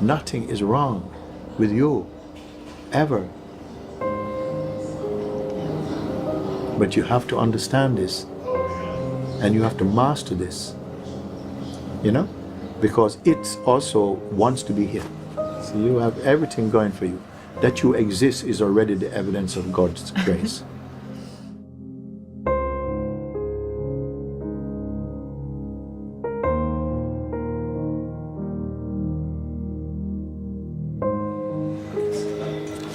Nothing is wrong with you, ever. But you have to understand this, and you have to master this, you know, because it also wants to be here. So you have everything going for you. That you exist is already the evidence of God's grace.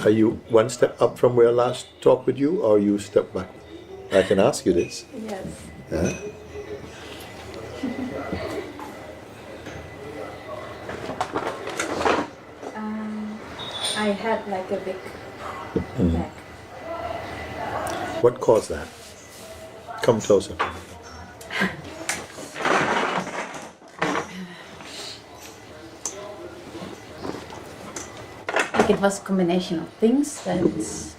Are you one step up from where I last talked with you, or you step back? I can ask you this. Yes. Huh? I had like a big back. What caused that? Come closer. I think it was a combination of things that, of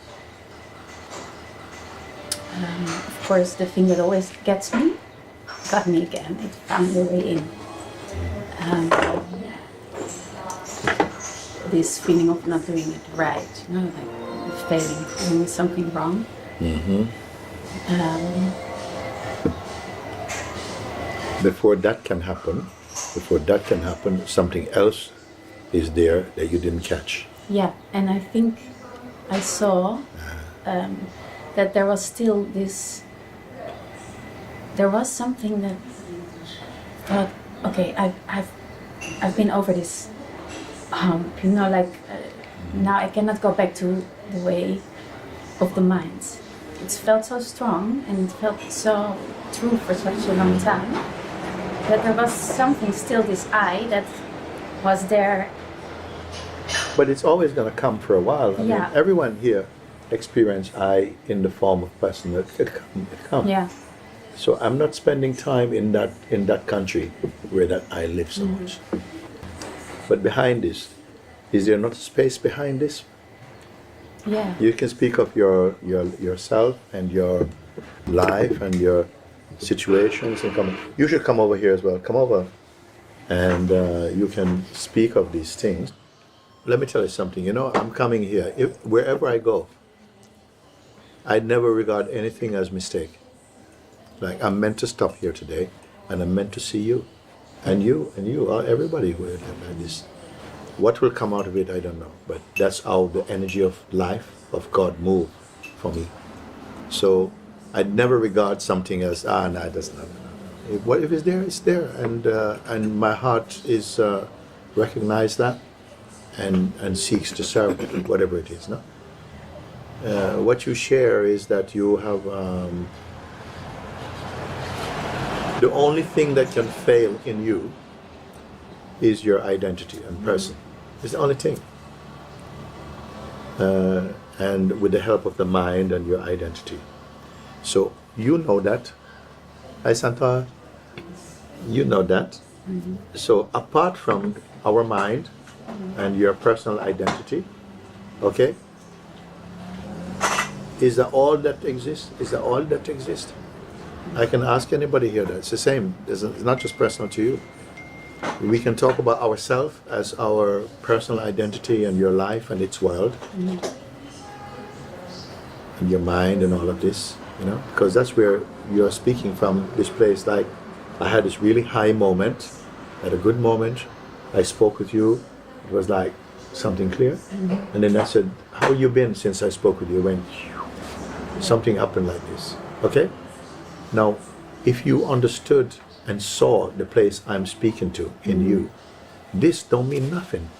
course, the thing that always got me again. It found a way in. This feeling of not doing it right, you know, like failing, doing something wrong. Before that can happen, something else is there that you didn't catch. Yeah, and I think I saw that there was still this. There was something that thought, okay, I've been over this. You know, like now I cannot go back to the way of the mind. It felt so strong and it felt so true for such a long time that there was something still, this I that was there. But it's always going to come for a while. I mean, everyone here experience I in the form of person. It comes. Yeah. So I'm not spending time in that country where that I live so much. But behind this, is there not a space behind this? Yeah. You can speak of yourself and your life and your situations and come. You should come over here as well. Come over, and you can speak of these things. Let me tell you something. You know, I'm coming here. Wherever I go, I never regard anything as mistake. Like I'm meant to stop here today, and I'm meant to see you. And you, everybody will have this. What will come out of it, I don't know. But that's how the energy of life, of God, move for me. So I'd never regard something as, no, that's not. What if it's there? It's there. And my heart is recognize that and seeks to serve it, whatever it is. No? What you share is that you have the only thing that can fail in you is your identity and person. It's the only thing. And with the help of the mind and your identity. So you know that. Hi Santa. You know that. So apart from our mind and your personal identity, okay? Is that all that exists? Is that all that exists? I can ask anybody here that. It's the same. It's not just personal to you. We can talk about ourselves as our personal identity and your life and its world. And your mind and all of this, you know, because that's where you're speaking from, this place. Like, I had this really high moment, had a good moment. I spoke with you. It was like something clear. And then I said, how you been since I spoke with you? It went, something happened like this. Okay? Now, if you understood and saw the place I'm speaking to in you, this don't mean nothing.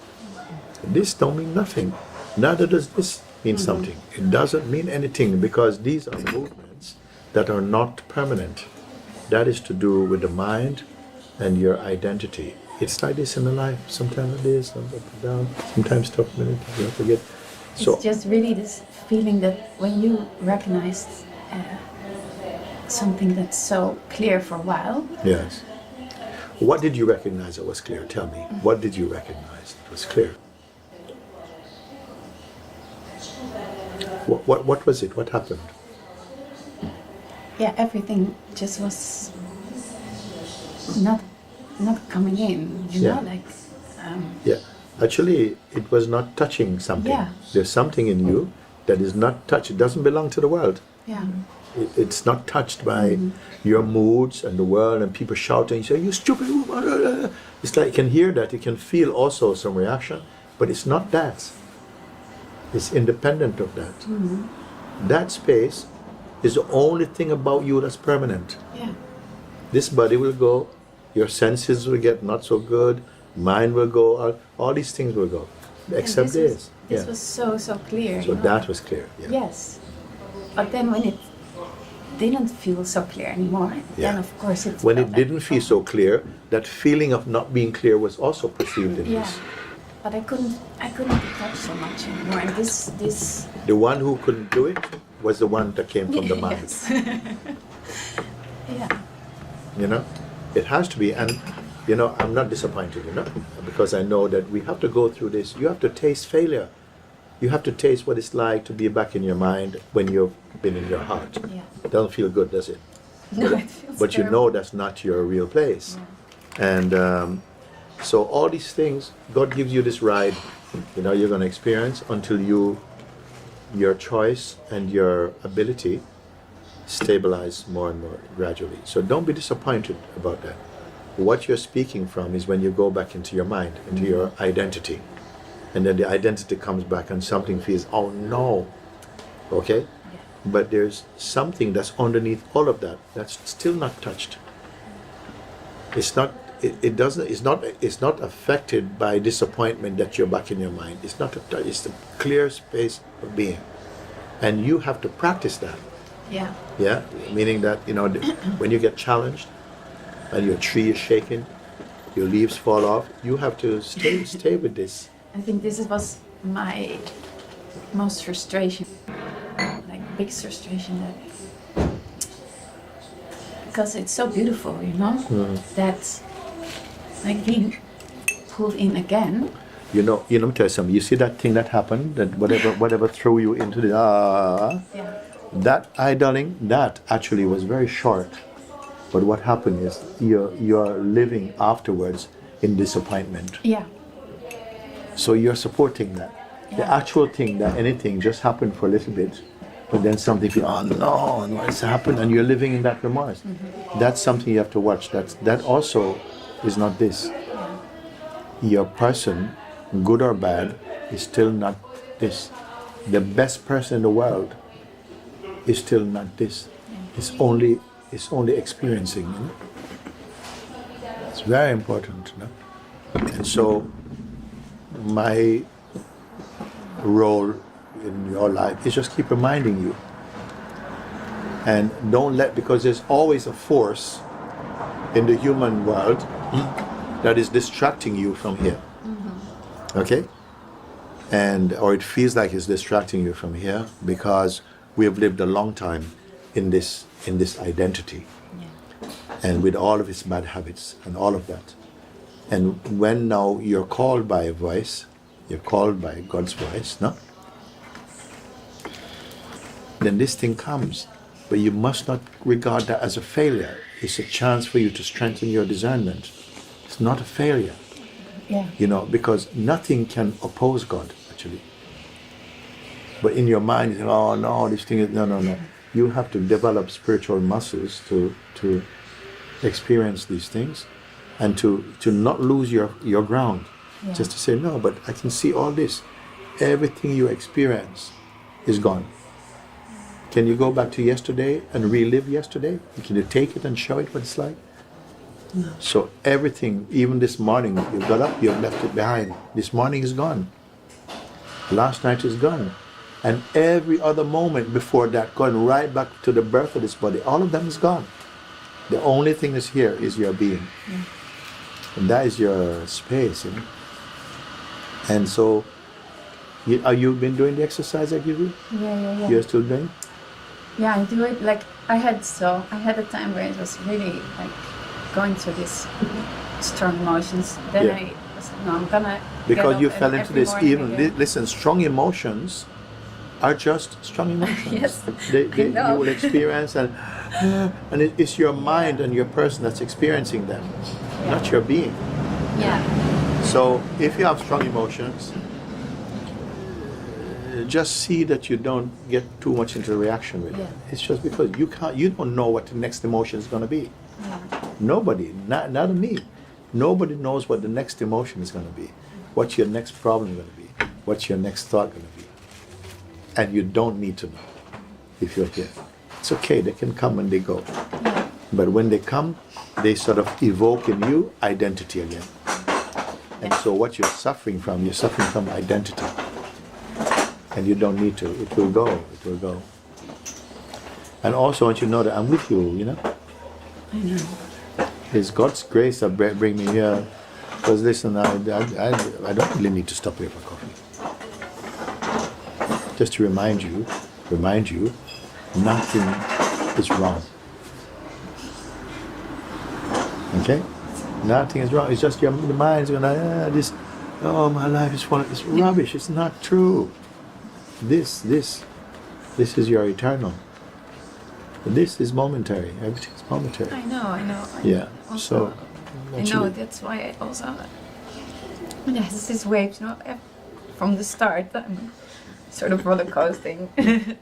This don't mean nothing. Neither does this mean something. It doesn't mean anything because these are movements that are not permanent. That is to do with the mind and your identity. It's like this in the life. Sometimes it is, sometimes up and down, sometimes top minute, you forget. So it's just really this feeling that when you recognize something that's so clear for a while. Yes. What did you recognize that was clear? Tell me. What did you recognize that was clear? What was it? What happened? Yeah, everything just was not coming in, you know, like. Yeah. Actually, it was not touching something. Yeah. There's something in you that is not touched. It doesn't belong to the world. Yeah. It's not touched by your moods and the world and people shouting, you say, you stupid woman. It's like you can hear that, you can feel also some reaction, but it's not that. It's independent of that. That space is the only thing about you that's permanent. Yeah. This body will go, your senses will get not so good, mind will go, all these things will go, except this. This was so clear. So that was clear. Yeah. Yes. But then when it didn't feel so clear anymore, then of course it when it didn't feel so clear, that feeling of not being clear was also perceived in this. But I couldn't detach so much anymore. And this The one who couldn't do it was the one that came from the mind. Yes. Yeah. You know, it has to be. And you know, I'm not disappointed, you know, because I know that we have to go through this. You have to taste failure. You have to taste what it's like to be back in your mind when you've been in your heart. Yeah. It doesn't feel good, does it? No, it feels But you terrible. know that's not your real place. And so all these things, God gives you this ride, you know, you're going to experience until your choice and your ability stabilize more and more gradually. So don't be disappointed about that. What you're speaking from is when you go back into your mind, into your identity. And then the identity comes back and something feels, oh no, okay? Yeah. But there's something that's underneath all of that that's still not touched. It's not, it's not affected by disappointment that you're back in your mind. It's not, it's the clear space of being. And you have to practice that. Yeah. Yeah, meaning that, you know, when you get challenged and your tree is shaking, your leaves fall off, you have to stay with this. I think this was my most frustration, like biggest frustration, that because it's so beautiful, you know, that like being pulled in again. You know, let me tell you something. You see that thing that happened, that whatever threw you into the Yeah. that idling, that actually was very short. But what happened is you're living afterwards in disappointment. Yeah. So you're supporting that. The Yeah. actual thing, that anything just happened for a little bit, but then something feels, oh no, what's happened? And you're living in that remorse. That's something you have to watch. That also is not this. Your person, good or bad, is still not this. The best person in the world is still not this. It's only experiencing, you know? It's very important, you know? And so my role in your life is just keep reminding you, and don't let, because there's always a force in the human world that is distracting you from here. Okay? And or it feels like it's distracting you from here because we have lived a long time in this identity, and with all of its bad habits and all of that. And when now you're called by a voice, you're called by God's voice, no? Then this thing comes, but you must not regard that as a failure. It's a chance for you to strengthen your discernment. It's not a failure, Yeah. you know, because nothing can oppose God, actually. But in your mind, you think, oh no, this thing is, no. You have to develop spiritual muscles to experience these things, and to not lose your ground. Yeah. Just to say, no, but I can see all this. Everything you experience is gone. Can you go back to yesterday and relive yesterday? Can you take it and show it what it's like? No. So everything, even this morning, you got up, you have left it behind. This morning is gone. Last night is gone. And every other moment before that, going right back to the birth of this body, all of them is gone. The only thing that's here is your being. Yeah. And that is your space, you know. And so, you been doing the exercise I give you? Yeah. You're still doing? Yeah, I do it like I had a time where it was really like going through these strong emotions. Then Yeah. I was no, I'm gonna Because get you up fell into every this morning even. again. Listen, strong emotions are just strong emotions. Yes, They I know. you will experience, and it's your mind and your person that's experiencing them, not your being. Yeah. So if you have strong emotions, just see that you don't get too much into the reaction with it. Yeah. It's just because you don't know what the next emotion is going to be. Yeah. Nobody, not me. Nobody knows what the next emotion is going to be. What's your next problem going to be? What's your next thought going to be? And you don't need to know if you're here. It's okay, they can come and they go. Yeah. But when they come, they sort of evoke in you identity again. And so what you're suffering from identity. And you don't need to. It will go. It will go. And also I want you to know that I'm with you, you know? I know. It's God's grace that bring me here. Because listen, I don't really need to stop here for coffee. Just to remind you, nothing is wrong. Okay? Nothing is wrong. It's just the mind's going my life is full of this rubbish. It's not true. This is your eternal. This is momentary. Everything is momentary. I know. Yeah. Also, So I know that's why I also there's these waves, from the start. I'm sort of roller coasting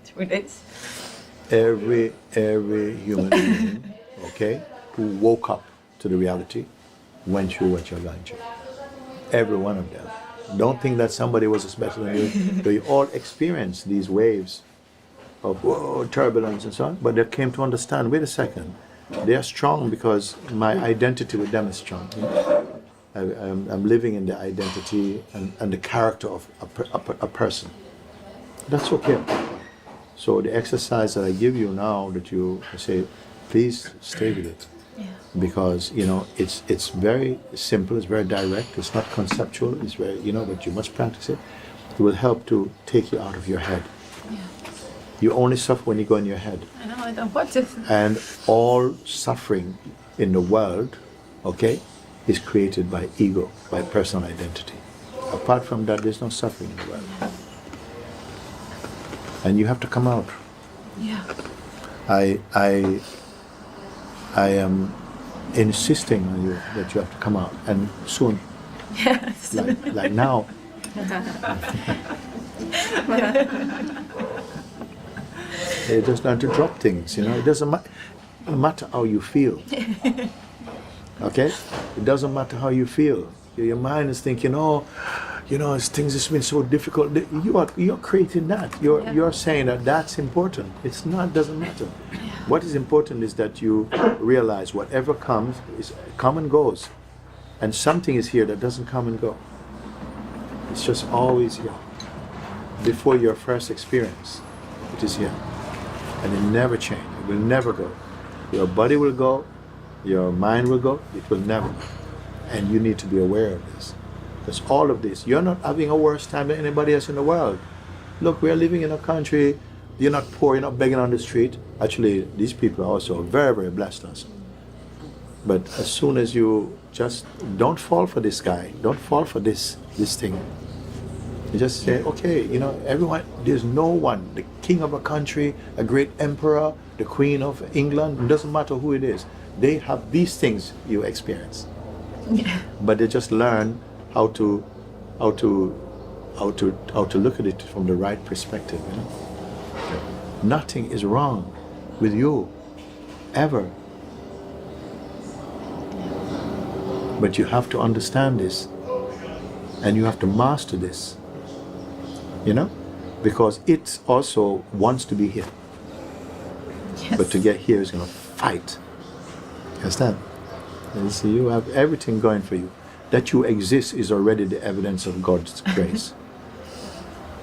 through this. every human being, okay, who woke up to the reality went through what you're going through. Every one of them. Don't think that somebody was better than you. They all experienced these waves of turbulence and so on, but they came to understand, wait a second, they are strong because my identity with them is strong. I'm living in the identity and the character of a person. That's okay. So the exercise that I give you now, that you say, please stay with it. Yeah. Because it's very simple, it's very direct, it's not conceptual, it's very but you must practice it. It will help to take you out of your head. Yeah. You only suffer when you go in your head. I know, I don't want to. And all suffering in the world, okay, is created by ego, by personal identity. Apart from that, there's no suffering in the world. And you have to come out. Yeah. I am insisting on you that you have to come out, and soon. Yes. Like now. You just learn to drop things, It doesn't matter how you feel. Okay? It doesn't matter how you feel. Your mind is thinking, things have been so difficult. You're creating that. You're saying that that's important. It's not, doesn't matter. Yeah. What is important is that you realize whatever comes is come and goes. And something is here that doesn't come and go. It's just always here. Before your first experience, it is here. And it never changes. It will never go. Your body will go, your mind will go, it will never go. And you need to be aware of this. Because all of this, you're not having a worse time than anybody else in the world. Look, we're living in a country, you're not poor, you're not begging on the street. Actually, these people are also very, very blessed also. But as soon as you just don't fall for this guy, don't fall for this thing. You just say, okay, everyone, there's no one, the king of a country, a great emperor, the queen of England, it doesn't matter who it is. They have these things you experience. Yeah. But they just learn how to look at it from the right perspective. Nothing is wrong with you, ever. But you have to understand this, and you have to master this. Because it also wants to be here. Yes. But to get here is going to fight. Understand? And so you have everything going for you. That you exist is already the evidence of God's grace.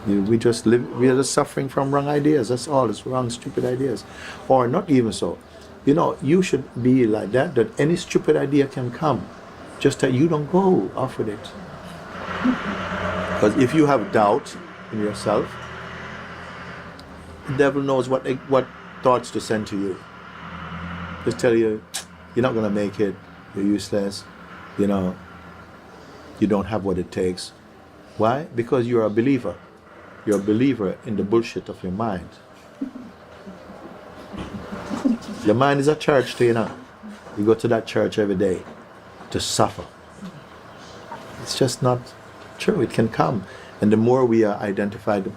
We are just suffering from wrong ideas. That's all. It's wrong, stupid ideas. Or not even so. You should be like that any stupid idea can come. Just that you don't go off with it. Because if you have doubt in yourself, the devil knows what thoughts to send to you. Just tell you, you're not going to make it, you're useless, you don't have what it takes. Why? Because you're a believer. You're a believer in the bullshit of your mind. Your mind is a church to you now. You go to that church every day to suffer. It's just not true. It can come, and the more we are identified,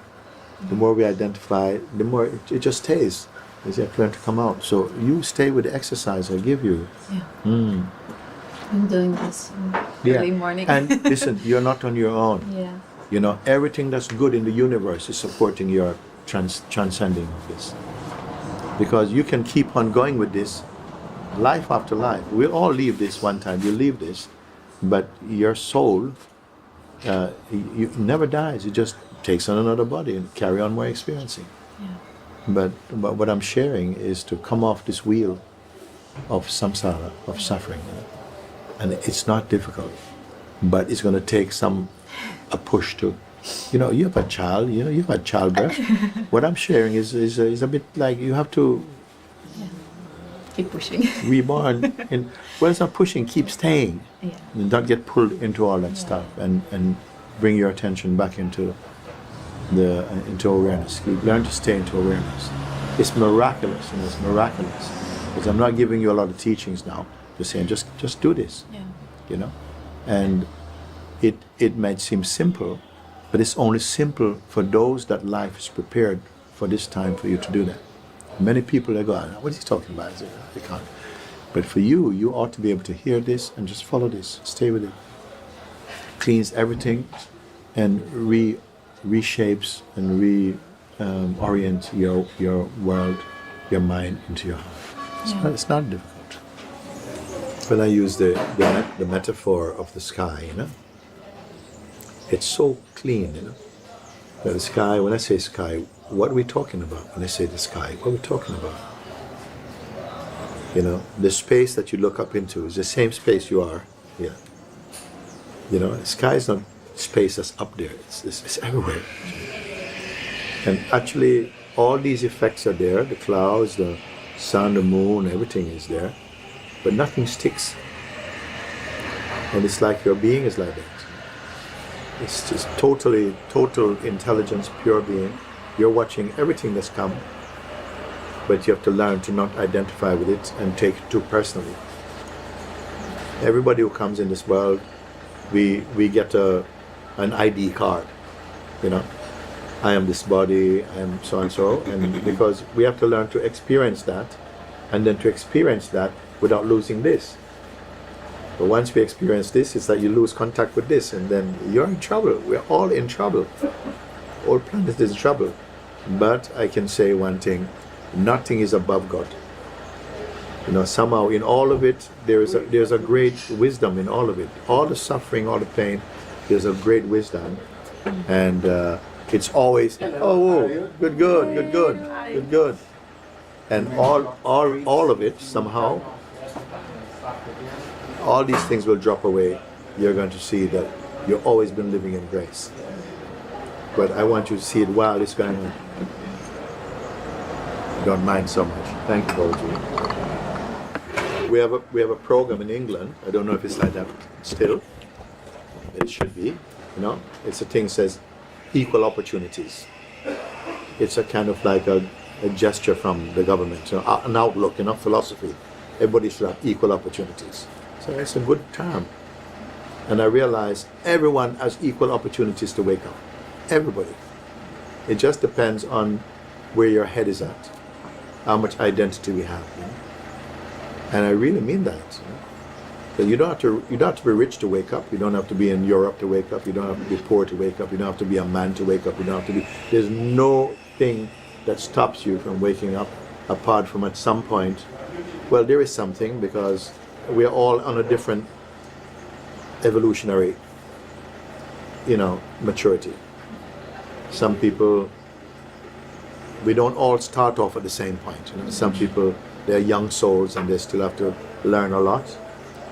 the more it just stays. You have to learn to come out. So you stay with the exercise I give you. Yeah. I'm doing this early morning. And listen, you're not on your own. Yeah. You know, everything that's good in the universe is supporting your transcending of this. Because you can keep on going with this life after life. We'll all leave this one time. You'll leave this, but your soul, you never dies. It just takes on another body and carry on more experiencing. Yeah. But what I'm sharing is to come off this wheel of samsara, of suffering. And it's not difficult, but it's going to take a push to, you know, you have a child, you know, you've had childbirth. What I'm sharing is a bit like you have to keep pushing. Reborn. Well, it's not pushing, keep staying. Yeah. And don't get pulled into all that stuff, and bring your attention back into awareness. Learn to stay into awareness. It's miraculous, and it's miraculous. Because I'm not giving you a lot of teachings now. Just saying, just do this. Yeah. You know, and it might seem simple, but it's only simple for those that life is prepared for this time for you to do that. Many people they go, what is he talking about? I can't. But for you, you ought to be able to hear this and just follow this. Stay with it. Cleans everything, and reshapes and orient your world, your mind into your heart. It's not difficult. When I use the metaphor of the sky, you know, it's so clean, you know. The sky, when I say sky, what are we talking about? When I say the sky, what are we talking about? You know, the space that you look up into is the same space you are here. You know, the sky is not space that's up there, it's everywhere. And actually, all these effects are there, the clouds, the sun, the moon, everything is there. But nothing sticks. And it's like your being is like that. It's just total intelligence, pure being. You're watching everything that's come, but you have to learn to not identify with it and take it too personally. Everybody who comes in this world, we get an ID card, you know. I am this body, I am so and so, and because we have to learn to experience that, and then to experience that without losing this. But once we experience this, it's like you lose contact with this, and then you're in trouble. We're all in trouble. All planet is in trouble. But I can say one thing: nothing is above God. You know, somehow in all of it, there's a great wisdom in all of it. All the suffering, all the pain, there's a great wisdom, and it's always good. And all of it somehow, all these things will drop away. You're going to see that you've always been living in grace. But I want you to see it while it's going on. Don't mind so much. Thank you, Boji. We have a program in England. I don't know if it's like that still. It should be. You know, it's a thing that says equal opportunities. It's a kind of like a gesture from the government, you know, an outlook, you know, philosophy. Everybody should have equal opportunities. So it's a good term. And I realize everyone has equal opportunities to wake up. Everybody. It just depends on where your head is at, how much identity we have. You know? And I really mean that. You know? That you don't have to be rich to wake up. You don't have to be in Europe to wake up. You don't have to be poor to wake up. You don't have to be a man to wake up. You don't have to be. There's no thing that stops you from waking up, apart from at some point. Well, there is something, because we are all on a different evolutionary, you know, maturity. Some people, we don't all start off at the same point. You know? Some people, they're young souls and they still have to learn a lot.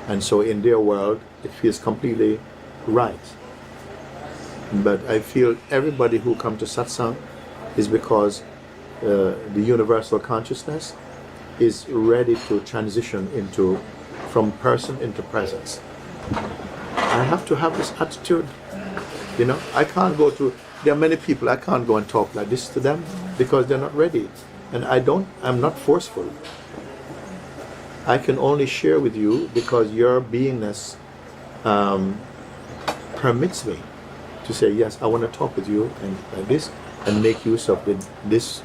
And so in their world, it feels completely right. But I feel everybody who comes to satsang is because the universal consciousness is ready to transition from person into presence. I have to have this attitude. You know, I can't go to, there are many people, I can't go and talk like this to them because they're not ready. And I'm not forceful. I can only share with you because your beingness permits me to say, yes, I want to talk with you and like this, and make use of it. This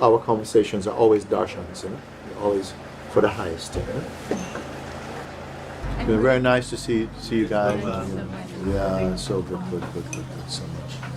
our conversations are always darshans, you know, always for the highest. You know? It's been very nice to see you guys. Yeah, so good, so much.